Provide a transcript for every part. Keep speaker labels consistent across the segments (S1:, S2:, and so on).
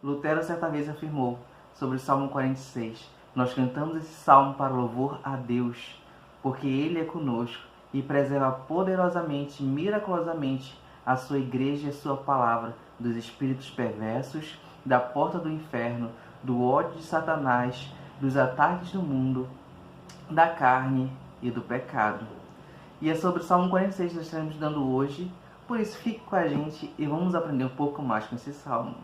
S1: Lutero certa vez afirmou sobre o Salmo 46: nós cantamos esse salmo para louvor a Deus, porque Ele é conosco e preserva poderosamente, miraculosamente, a sua igreja e a sua palavra dos espíritos perversos, da porta do inferno, do ódio de Satanás, dos ataques do mundo, da carne e do pecado. E é sobre o Salmo 46 que nós estaremos dando hoje, por isso fique com a gente e vamos aprender um pouco mais com esse salmo.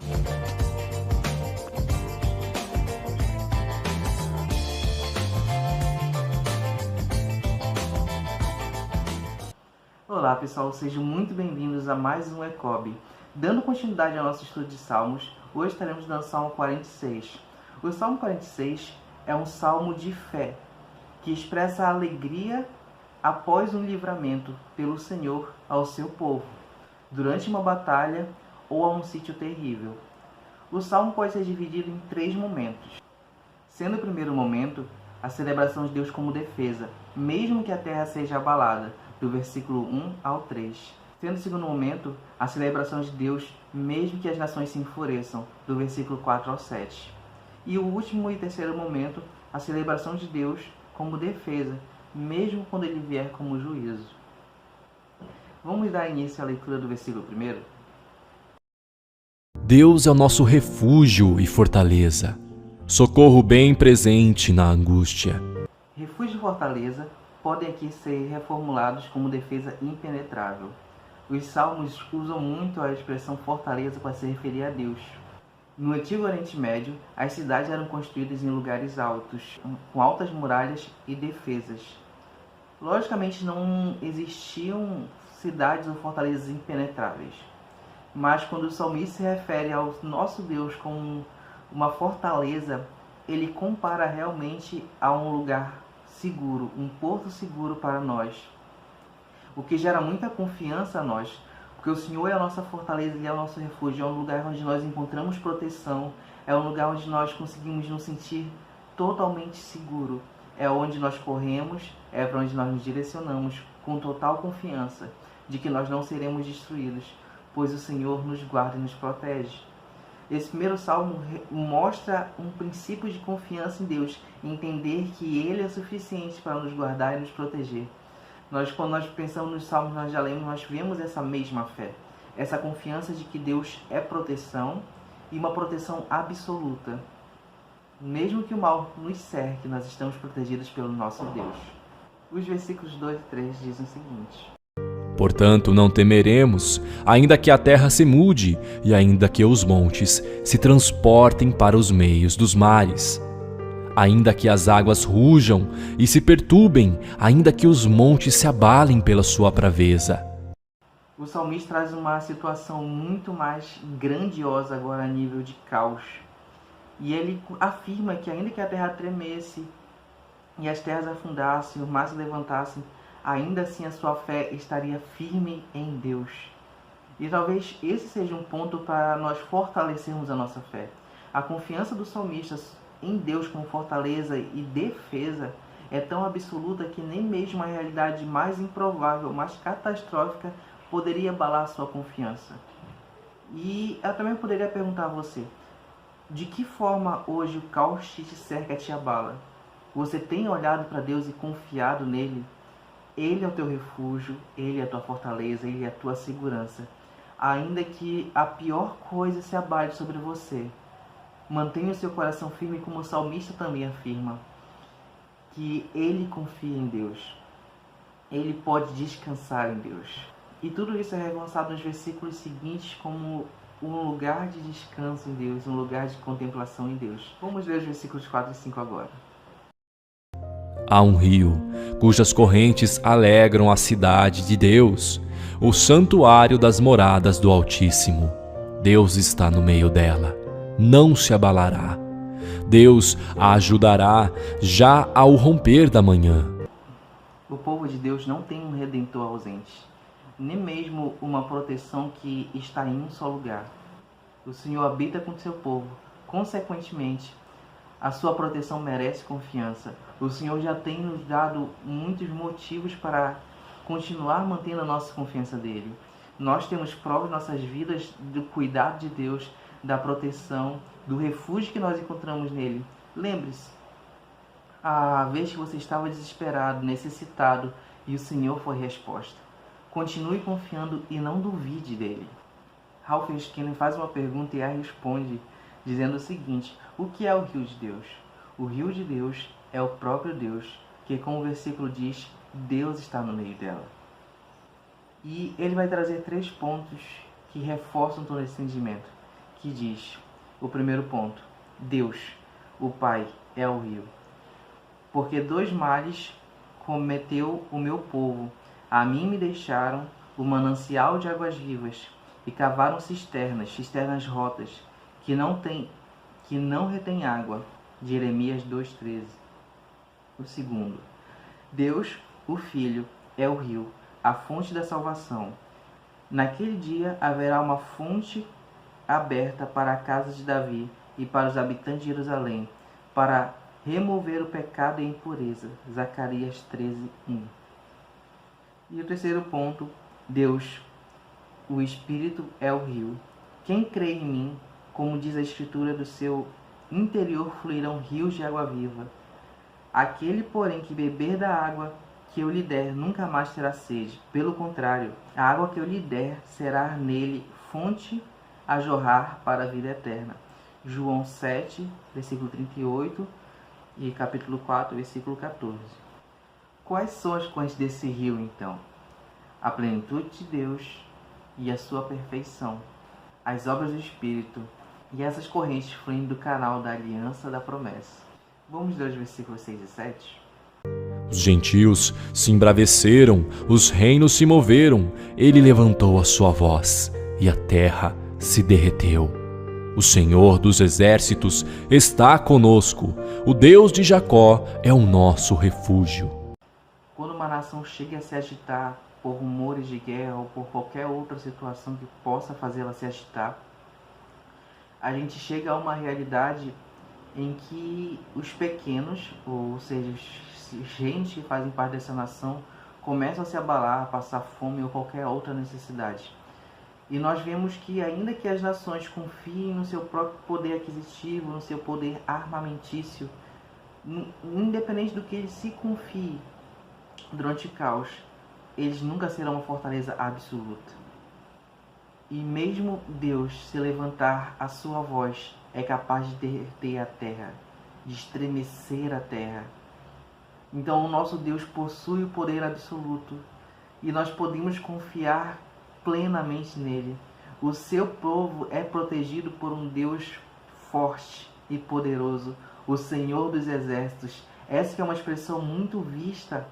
S1: Olá pessoal, sejam muito bem-vindos a mais um ECOB. Dando continuidade ao nosso estudo de Salmos, hoje estaremos dando o Salmo 46. O Salmo 46 é um salmo de fé, que expressa a alegria após um livramento pelo Senhor ao seu povo, durante uma batalha ou a um sítio terrível. O salmo pode ser dividido em 3 momentos, sendo o primeiro momento a celebração de Deus como defesa, mesmo que a terra seja abalada, do versículo 1 ao 3. Sendo o segundo momento a celebração de Deus, mesmo que as nações se enfureçam, do versículo 4 ao 7. E o último e terceiro momento, a celebração de Deus como defesa, mesmo quando ele vier como juízo. Vamos dar início à leitura do versículo 1?
S2: Deus é o nosso refúgio e fortaleza, socorro bem presente na angústia.
S1: Refúgio e fortaleza podem aqui ser reformulados como defesa impenetrável. Os salmos usam muito a expressão fortaleza para se referir a Deus. No Antigo Oriente Médio, as cidades eram construídas em lugares altos, com altas muralhas e defesas. Logicamente não existiam cidades ou fortalezas impenetráveis, mas quando o salmista se refere ao nosso Deus como uma fortaleza, ele compara realmente a um lugar seguro, um porto seguro para nós, o que gera muita confiança a nós, porque o Senhor é a nossa fortaleza, Ele é o nosso refúgio, é um lugar onde nós encontramos proteção, é um lugar onde nós conseguimos nos sentir totalmente seguro, é onde nós corremos, é para onde nós nos direcionamos com total confiança de que nós não seremos destruídos, pois o Senhor nos guarda e nos protege. Esse primeiro salmo mostra um princípio de confiança em Deus, entender que Ele é suficiente para nos guardar e nos proteger. Quando nós pensamos nos salmos, nós já lemos, nós vemos essa mesma fé, essa confiança de que Deus é proteção e uma proteção absoluta. Mesmo que o mal nos cerque, nós estamos protegidos pelo nosso Deus. Os versículos 2 e 3 dizem o seguinte:
S2: Portanto, não temeremos, ainda que a terra se mude e ainda que os montes se transportem para os meios dos mares. Ainda que as águas rujam e se perturbem, ainda que os montes se abalem pela sua braveza.
S1: O salmista traz uma situação muito mais grandiosa agora a nível de caos. E ele afirma que ainda que a terra tremesse e as terras afundassem, os mares se levantassem, ainda assim a sua fé estaria firme em Deus. E talvez esse seja um ponto para nós fortalecermos a nossa fé. A confiança do salmista em Deus como fortaleza e defesa é tão absoluta que nem mesmo a realidade mais improvável, mais catastrófica, poderia abalar a sua confiança. E eu também poderia perguntar a você: de que forma hoje o caos te cerca, te abala? Você tem olhado para Deus e confiado nele? Ele é o teu refúgio, Ele é a tua fortaleza, Ele é a tua segurança. Ainda que a pior coisa se abale sobre você, mantenha o seu coração firme, como o salmista também afirma, que ele confia em Deus. Ele pode descansar em Deus. E tudo isso é relançado nos versículos seguintes como um lugar de descanso em Deus, um lugar de contemplação em Deus. Vamos ler os versículos 4 e 5 agora.
S2: Há um rio, cujas correntes alegram a cidade de Deus, o santuário das moradas do Altíssimo. Deus está no meio dela, não se abalará. Deus a ajudará já ao romper da manhã.
S1: O povo de Deus não tem um redentor ausente, nem mesmo uma proteção que está em um só lugar. O Senhor habita com seu povo, consequentemente, a sua proteção merece confiança. O Senhor já tem nos dado muitos motivos para continuar mantendo a nossa confiança dele. Nós temos provas em nossas vidas do cuidado de Deus, da proteção, do refúgio que nós encontramos nele. Lembre-se, a vez que você estava desesperado, necessitado, e o Senhor foi resposta. Continue confiando e não duvide dele. Ralph Skinner faz uma pergunta e a responde, dizendo o seguinte: o que é o rio de Deus? O rio de Deus é o próprio Deus, que, como o versículo diz, Deus está no meio dela. E ele vai trazer 3 pontos que reforçam todo esse entendimento, que diz: o primeiro ponto, Deus, o Pai, é o rio. Porque 2 males cometeu o meu povo, a mim me deixaram o manancial de águas vivas, e cavaram cisternas rotas, que não retém água. Jeremias 2,13. O segundo, Deus, o Filho, é o rio, a fonte da salvação. Naquele dia haverá uma fonte aberta para a casa de Davi e para os habitantes de Jerusalém, para remover o pecado e a impureza. Zacarias 13:1. E o terceiro ponto, Deus, o Espírito, é o rio. Quem crê em mim, como diz a Escritura, do seu interior fluirão rios de água viva. Aquele, porém, que beber da água que eu lhe der, nunca mais terá sede. Pelo contrário, a água que eu lhe der será nele fonte a jorrar para a vida eterna. João 7, versículo 38 e capítulo 4, versículo 14. Quais são as correntes desse rio, então? A plenitude de Deus e a sua perfeição, as obras do Espírito, e essas correntes fluem do canal da aliança da promessa. Vamos ler os versículos 6 e 7?
S2: Os gentios se embraveceram, os reinos se moveram, ele levantou a sua voz, e a terra se derreteu. O Senhor dos exércitos está conosco, o Deus de Jacó é o nosso refúgio.
S1: Quando uma nação chega a se agitar por rumores de guerra ou por qualquer outra situação que possa fazê-la se agitar, a gente chega a uma realidade em que os pequenos, ou seja, os reinos que fazem parte dessa nação, começam a se abalar, a passar fome ou qualquer outra necessidade. E nós vemos que, ainda que as nações confiem no seu próprio poder aquisitivo, no seu poder armamentício, independente do que eles se confiem durante o caos, eles nunca serão uma fortaleza absoluta. E mesmo Deus, se levantar a sua voz, é capaz de derreter a terra, de estremecer a terra. Então o nosso Deus possui o poder absoluto e nós podemos confiar plenamente nele. O seu povo é protegido por um Deus forte e poderoso, o Senhor dos exércitos. Essa que é uma expressão muito vista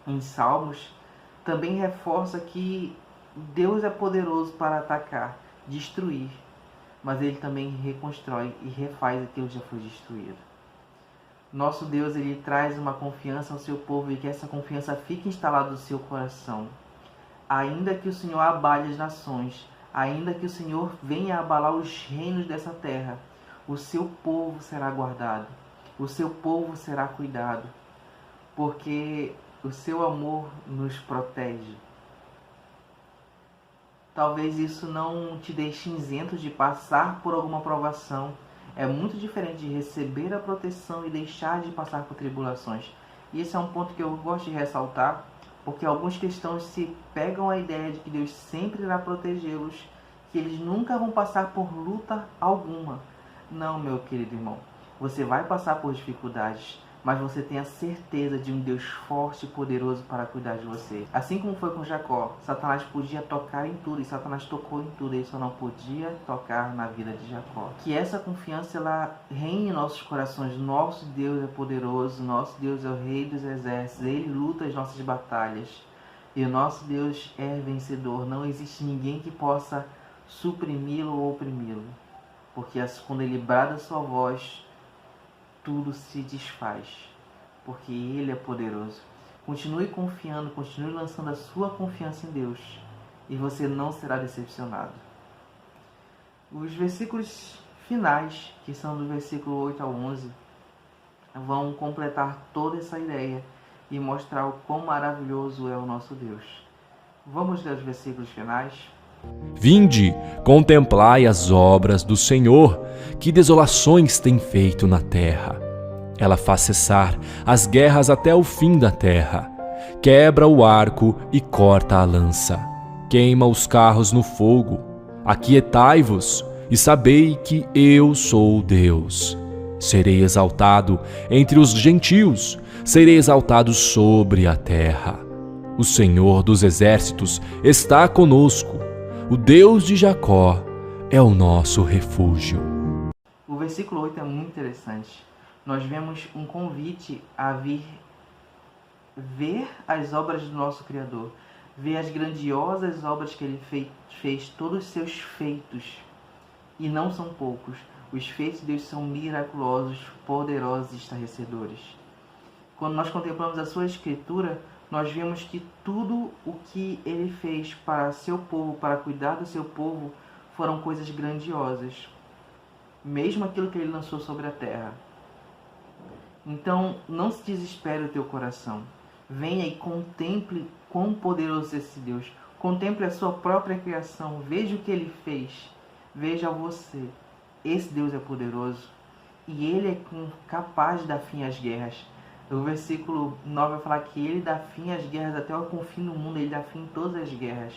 S1: em Salmos, também reforça que Deus é poderoso para atacar, destruir, mas ele também reconstrói e refaz aquilo que já foi destruído. Nosso Deus, ele traz uma confiança ao seu povo e que essa confiança fique instalada no seu coração. Ainda que o Senhor abale as nações, ainda que o Senhor venha abalar os reinos dessa terra, o seu povo será guardado, o seu povo será cuidado, porque o seu amor nos protege. Talvez isso não te deixe isento de passar por alguma provação. É muito diferente de receber a proteção e deixar de passar por tribulações. E esse é um ponto que eu gosto de ressaltar, porque alguns cristãos se pegam a ideia de que Deus sempre irá protegê-los, que eles nunca vão passar por luta alguma. Não, meu querido irmão. Você vai passar por dificuldades, mas você tem a certeza de um Deus forte e poderoso para cuidar de você. Assim como foi com Jacó, Satanás podia tocar em tudo, e Satanás tocou em tudo, ele só não podia tocar na vida de Jacó. Que essa confiança ela reine em nossos corações. Nosso Deus é poderoso, nosso Deus é o Rei dos exércitos, ele luta as nossas batalhas. E o nosso Deus é vencedor, não existe ninguém que possa suprimi-lo ou oprimi-lo. Porque quando ele brada a sua voz, tudo se desfaz, porque ele é poderoso. Continue confiando, continue lançando a sua confiança em Deus, e você não será decepcionado. Os versículos finais, que são do versículo 8 ao 11, vão completar toda essa ideia e mostrar o quão maravilhoso é o nosso Deus. Vamos ler os versículos finais?
S2: Vinde, contemplai as obras do Senhor, que desolações tem feito na terra. Ela faz cessar as guerras até o fim da terra. Quebra o arco e corta a lança. Queima os carros no fogo. Aquietai-vos e sabei que eu sou Deus. Serei exaltado entre os gentios, serei exaltado sobre a terra. O Senhor dos exércitos está conosco. O Deus de Jacó é o nosso refúgio.
S1: O versículo 8 é muito interessante. Nós vemos um convite a vir ver as obras do nosso Criador, ver as grandiosas obras que Ele fez, todos os seus feitos. E não são poucos. Os feitos de Deus são miraculosos, poderosos e estarrecedores. Quando nós contemplamos a sua Escritura, nós vemos que tudo o que Ele fez para seu povo, para cuidar do seu povo, foram coisas grandiosas. Mesmo aquilo que Ele lançou sobre a terra. Então, não se desespere o teu coração. Venha e contemple quão poderoso é esse Deus. Contemple a sua própria criação. Veja o que Ele fez. Veja você. Esse Deus é poderoso. E Ele é capaz de dar fim às guerras. O versículo 9 vai falar que Ele dá fim às guerras até o confim do mundo. Ele dá fim em todas as guerras.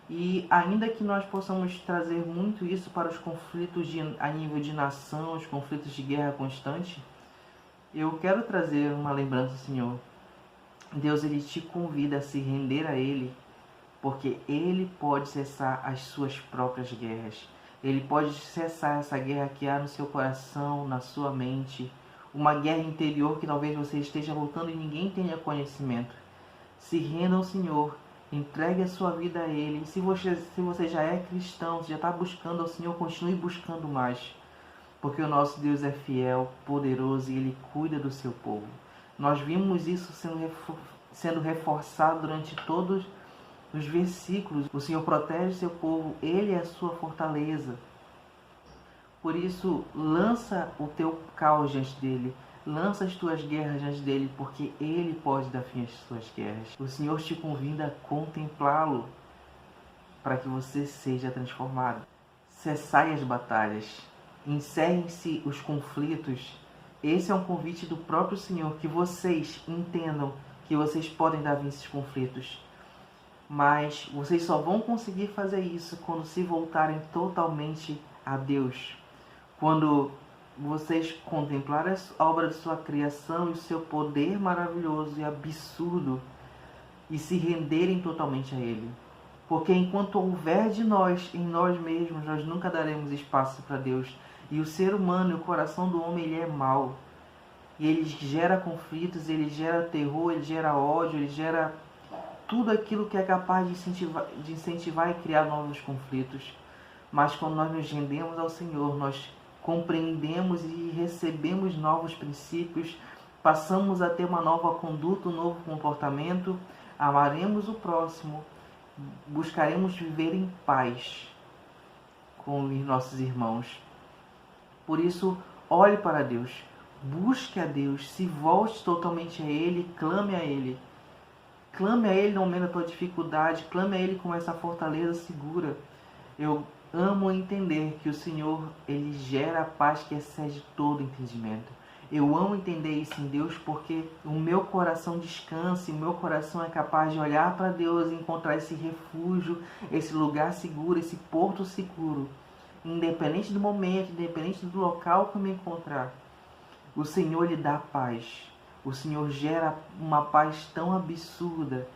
S1: E ainda que nós possamos trazer muito isso para os conflitos a nível de nação, os conflitos de guerra constante, eu quero trazer uma lembrança, Senhor. Deus, Ele te convida a se render a Ele, porque Ele pode cessar as suas próprias guerras. Ele pode cessar essa guerra que há no seu coração, na sua mente, uma guerra interior que talvez você esteja lutando e ninguém tenha conhecimento. Se renda ao Senhor, entregue a sua vida a Ele. Se você já é cristão, se já está buscando ao Senhor, continue buscando mais. Porque o nosso Deus é fiel, poderoso e Ele cuida do seu povo. Nós vimos isso sendo reforçado durante todos os versículos. O Senhor protege seu povo, Ele é a sua fortaleza. Por isso, lança o teu caos diante dEle, lança as tuas guerras diante dEle, porque Ele pode dar fim às suas guerras. O Senhor te convida a contemplá-lo, para que você seja transformado. Cessai as batalhas. Encerrem-se os conflitos. Esse é um convite do próprio Senhor, que vocês entendam que vocês podem dar fim a esses conflitos. Mas vocês só vão conseguir fazer isso quando se voltarem totalmente a Deus. Quando vocês contemplarem a obra de sua criação e o seu poder maravilhoso e absurdo e se renderem totalmente a Ele. Porque enquanto houver de nós, em nós mesmos, nós nunca daremos espaço para Deus. E o ser humano, o coração do homem, ele é mau. E ele gera conflitos, ele gera terror, ele gera ódio, ele gera tudo aquilo que é capaz de incentivar e criar novos conflitos. Mas quando nós nos rendemos ao Senhor, nós compreendemos e recebemos novos princípios, passamos a ter uma nova conduta, um novo comportamento, amaremos o próximo, buscaremos viver em paz com os nossos irmãos. Por isso, olhe para Deus, busque a Deus, se volte totalmente a Ele, clame a Ele. Clame a Ele no momento da tua dificuldade, clame a Ele com essa fortaleza segura. Eu amo entender que o Senhor, Ele gera a paz que excede todo entendimento. Eu amo entender isso em Deus porque o meu coração descansa e o meu coração é capaz de olhar para Deus e encontrar esse refúgio, esse lugar seguro, esse porto seguro. Independente do momento, independente do local que eu me encontrar, o Senhor lhe dá paz. O Senhor gera uma paz tão absurda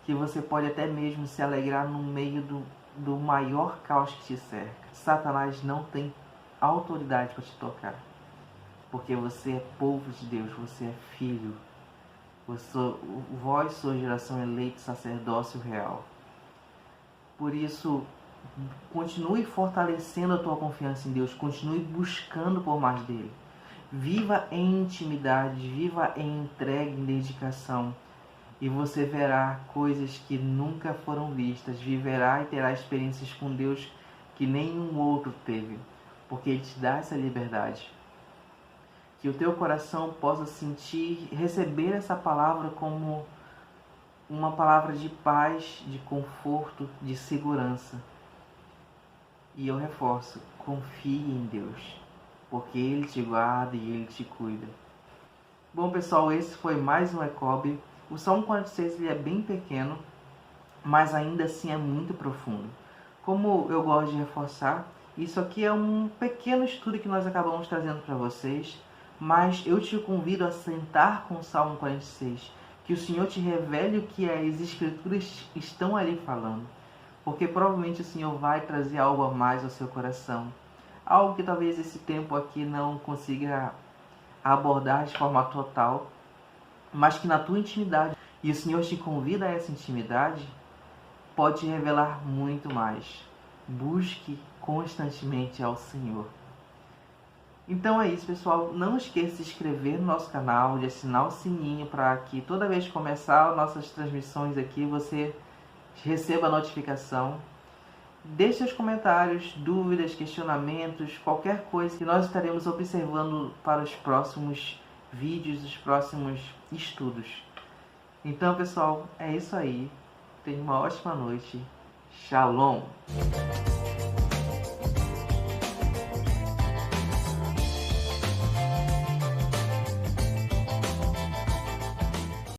S1: que você pode até mesmo se alegrar no meio do maior caos que te cerca. Satanás não tem autoridade para te tocar, porque você é povo de Deus, você é filho. Vós sois geração eleita, sacerdócio real. Por isso, continue fortalecendo a tua confiança em Deus, continue buscando por mais dele. Viva em intimidade, viva em entrega, em dedicação. E você verá coisas que nunca foram vistas, viverá e terá experiências com Deus que nenhum outro teve, porque Ele te dá essa liberdade. Que o teu coração possa sentir, receber essa palavra como uma palavra de paz, de conforto, de segurança. E eu reforço, confie em Deus, porque Ele te guarda e Ele te cuida. Bom pessoal, esse foi mais um ECOB. O Salmo 46 ele é bem pequeno, mas ainda assim é muito profundo. Como eu gosto de reforçar, isso aqui é um pequeno estudo que nós acabamos trazendo para vocês, mas eu te convido a sentar com o Salmo 46, que o Senhor te revele o que as Escrituras estão ali falando, porque provavelmente o Senhor vai trazer algo a mais ao seu coração, algo que talvez esse tempo aqui não consiga abordar de forma total, mas que na tua intimidade, e o Senhor te convida a essa intimidade, pode te revelar muito mais. Busque constantemente ao Senhor. Então é isso, pessoal. Não esqueça de se inscrever no nosso canal, de assinar o sininho para que toda vez que começar as nossas transmissões aqui, você receba a notificação. Deixe seus comentários, dúvidas, questionamentos, qualquer coisa que nós estaremos observando para os próximos vídeos, os próximos estudos. Então, pessoal, é isso aí. Tenha uma ótima noite. Shalom!